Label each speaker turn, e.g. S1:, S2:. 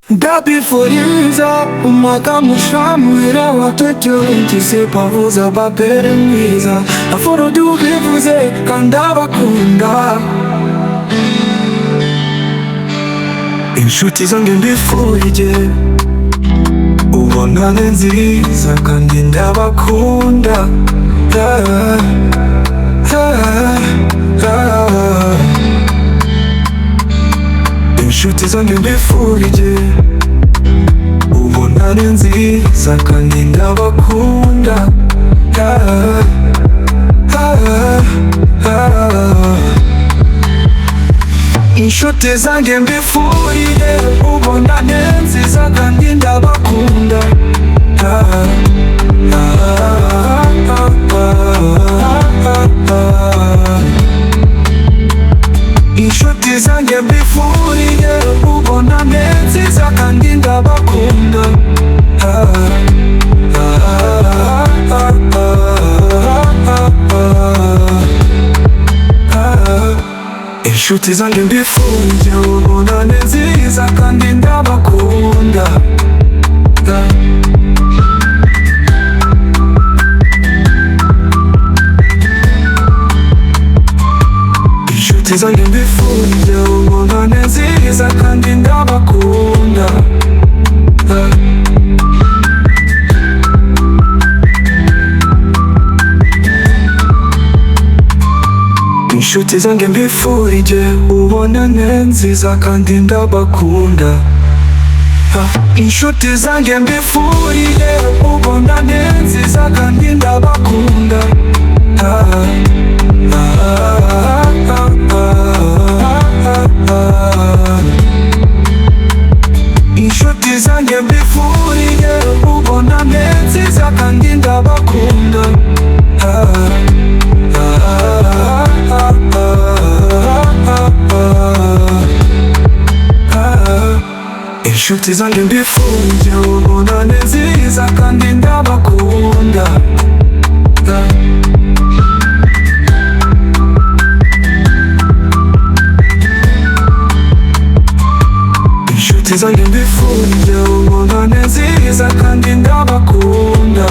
S1: ndabifuriza umwaka musha muhira wa 2020 pavuza babere mwiza afuro dubivuze kandi abakunda inshuti zange mbifurije ubonane nziza kandi ndabakunda inshuti zange mbifurije ubonane nziza kandi ndabakunda inshuti zange mbifurije ubonane nziza kandi ndabakunda inshuti zange mbifurije ubonane nziza kandi ndabakunda inshuti zange mbifurije ubonane nziza kandi ndabakunda inshuti zange mbifurije ubonane nziza kandi ndabakunda inshuti zange mbifurije ubonane nziza kandi ndabakunda inshuti zange mbifurije ubonane nziza kandi ndabakunda inshuti zange mbifurije ubonane nziza kandi ndabakunda inshuti zange mbifurije ubonane nziza kandi ndabakunda inshuti zange mbifurije ubonane nziza kandi ndabakunda